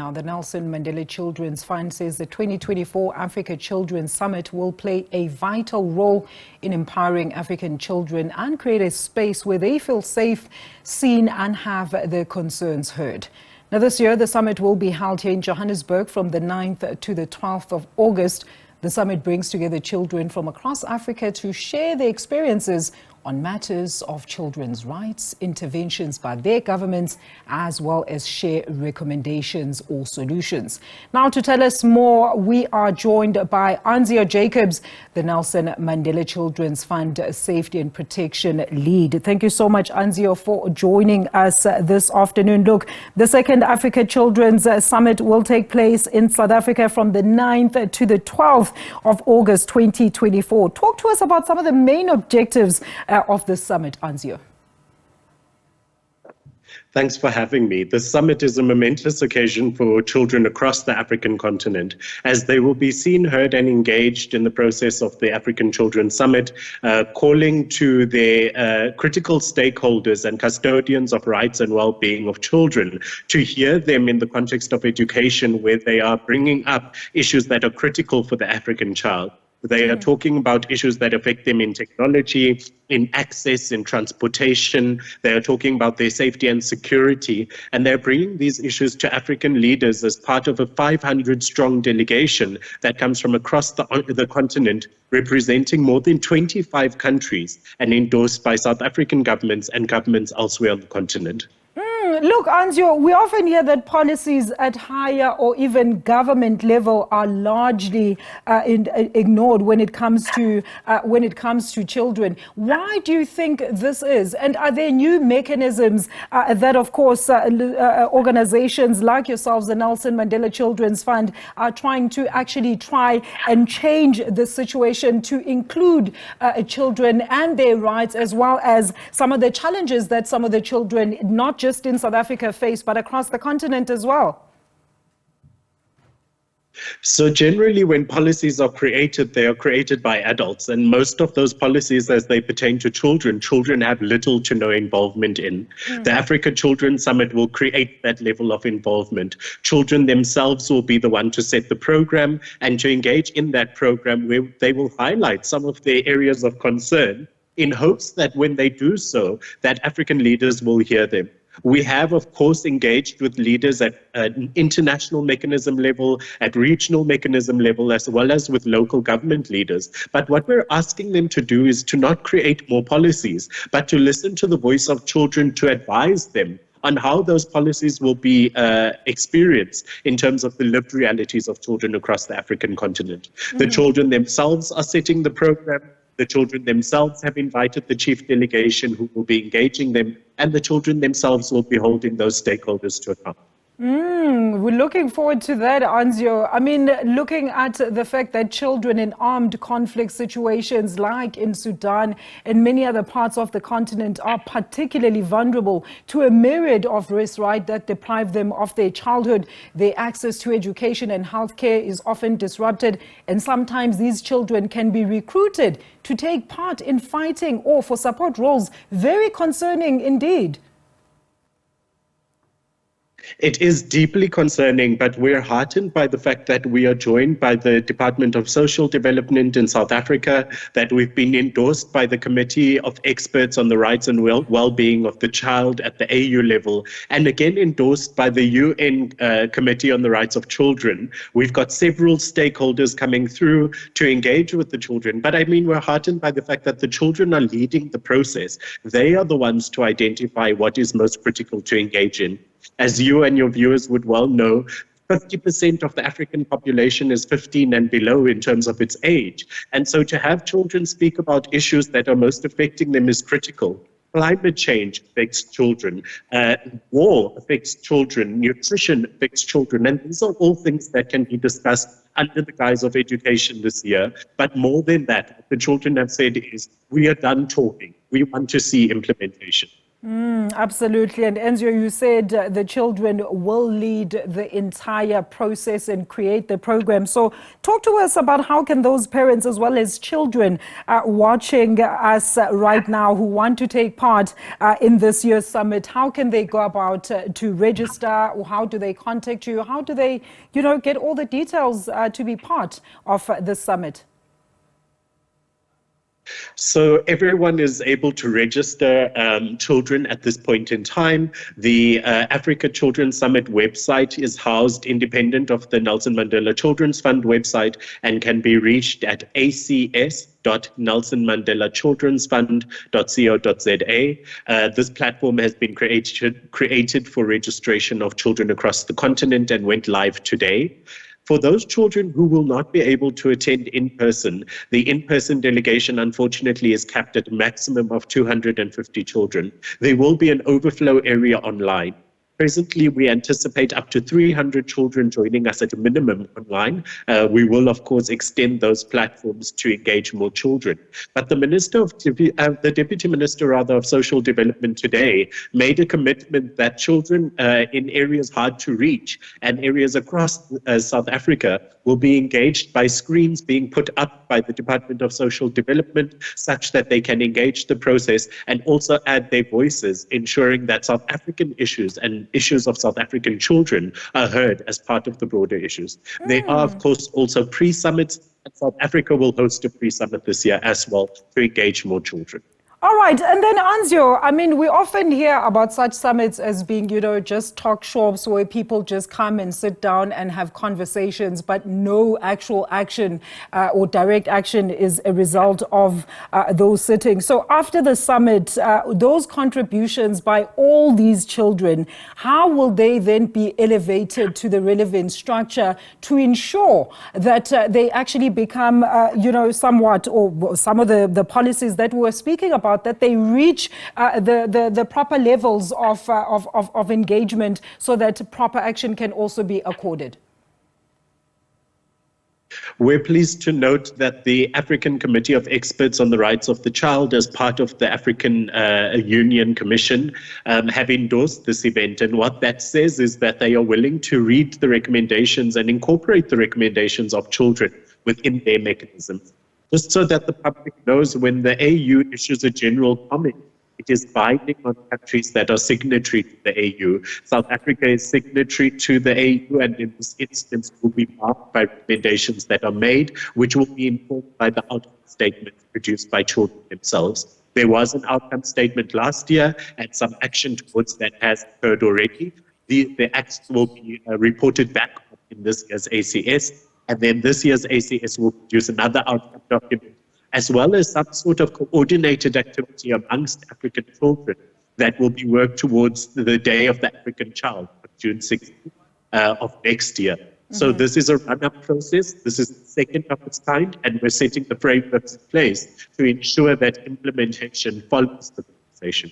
now. The Nelson Mandela Children's Fund says the 2024 Africa Children's Summit will play a vital role in empowering African children and create a space where they feel safe, seen and have their concerns heard. Now this year, the summit will be held here in Johannesburg from the 9th to the 12th of August. The summit brings together children from across Africa to share their experiences on matters of children's rights, interventions by their governments, as well as share recommendations or solutions. Now, to tell us more, we are joined by Anzio Jacobs, the Nelson Mandela Children's Fund Safety and Protection Lead. Thank you so much, Anzio, for joining us this afternoon. Look, the second Africa Children's Summit will take place in South Africa from the 9th to the 12th of August 2024. Talk to us about some of the main objectives of this summit, Anzio. Thanks for having me. The summit is a momentous occasion for children across the African continent, as they will be seen, heard and engaged in the process of the African Children's Summit, calling to their critical stakeholders and custodians of rights and well-being of children to hear them in the context of education, where they are bringing up issues that are critical for the African child. They are talking about issues that affect them in technology, in access, in transportation. They are talking about their safety and security. And they're bringing these issues to African leaders as part of a 500-strong delegation that comes from across the continent, representing more than 25 countries and endorsed by South African governments and governments elsewhere on the continent. Look, Anzio, we often hear that policies at higher or even government level are largely ignored when it comes to children. Why do you think this is? And are there new mechanisms that, of course, organizations like yourselves, the Nelson Mandela Children's Fund, are trying to actually try and change the situation to include children and their rights, as well as some of the challenges that some of the children, not just in South Africa, face, but across the continent as well? So generally, when policies are created, they are created by adults. And most of those policies, as they pertain to children, children have little to no involvement in. The Africa Children's Summit will create that level of involvement. Children themselves will be the one to set the program and to engage in that program, where they will highlight some of their areas of concern, in hopes that when they do so, that African leaders will hear them. We have, of course, engaged with leaders at an international mechanism level, at regional mechanism level, as well as with local government leaders. But what we're asking them to do is to not create more policies, but to listen to the voice of children, to advise them on how those policies will be experienced in terms of the lived realities of children across the African continent. The children themselves are setting the program. The children themselves have invited the chief delegation who will be engaging them, and the children themselves will be holding those stakeholders to account. We're looking forward to that, Anzio. I mean, looking at the fact that children in armed conflict situations like in Sudan and many other parts of the continent are particularly vulnerable to a myriad of risks, right, that deprive them of their childhood. Their access to education and healthcare is often disrupted, and sometimes these children can be recruited to take part in fighting or for support roles. Very concerning indeed. It is deeply concerning, but we're heartened by the fact that we are joined by the Department of Social Development in South Africa, that we've been endorsed by the Committee of Experts on the Rights and Well-being of the Child at the AU level, and again endorsed by the UN Committee on the Rights of Children. We've got several stakeholders coming through to engage with the children, but I mean, we're heartened by the fact that the children are leading the process. They are the ones to identify what is most critical to engage in. As you and your viewers would well know, 50% of the African population is 15 and below in terms of its age. And so to have children speak about issues that are most affecting them is critical. Climate change affects children, war affects children, nutrition affects children, and these are all things that can be discussed under the guise of education this year. But more than that, what the children have said is, we are done talking. We want to see implementation. Absolutely. And Anzio, you said the children will lead the entire process and create the program. So talk to us about how can those parents as well as children watching us right now who want to take part in this year's summit, how can they go about to register, or how do they contact you? How do they, get all the details to be part of this summit? So everyone is able to register children at this point in time. The Africa Children's Summit website is housed independent of the Nelson Mandela Children's Fund website and can be reached at acs.nelsonmandelachildrensfund.co.za. This platform has been created for registration of children across the continent and went live today. For those children who will not be able to attend in person, the in-person delegation unfortunately is capped at a maximum of 250 children. There will be an overflow area online. Presently, we anticipate up to 300 children joining us at a minimum online. We will, of course, extend those platforms to engage more children. But the Deputy Minister of Social Development today made a commitment that children in areas hard to reach and areas across South Africa will be engaged by screens being put up by the Department of Social Development such that they can engage the process and also add their voices, ensuring that South African issues and issues of South African children are heard as part of the broader issues. There are, of course, also pre-summits, and South Africa will host a pre-summit this year as well to engage more children. All right. And then, Anzio, we often hear about such summits as being, just talk shops where people just come and sit down and have conversations, but no actual action or direct action is a result of those sittings. So after the summit, those contributions by all these children, how will they then be elevated to the relevant structure to ensure that they actually become, somewhat, or some of the policies that we were speaking about, that they reach the proper levels of engagement so that proper action can also be accorded? We're pleased to note that the African Committee of Experts on the Rights of the Child, as part of the African Union Commission, have endorsed this event. And what that says is that they are willing to read the recommendations and incorporate the recommendations of children within their mechanisms. Just so that the public knows, when the AU issues a general comment, it is binding on countries that are signatory to the AU. South Africa is signatory to the AU, and in this instance will be marked by recommendations that are made, which will be informed by the outcome statements produced by children themselves. There was an outcome statement last year, and some action towards that has occurred already. The acts will be reported back in this year's ACS. And then this year's ACS will produce another outcome document, as well as some sort of coordinated activity amongst African children that will be worked towards the Day of the African Child, June 16th of next year. So this is a run-up process. This is the second of its kind, and we're setting the frameworks in place to ensure that implementation follows the conversation.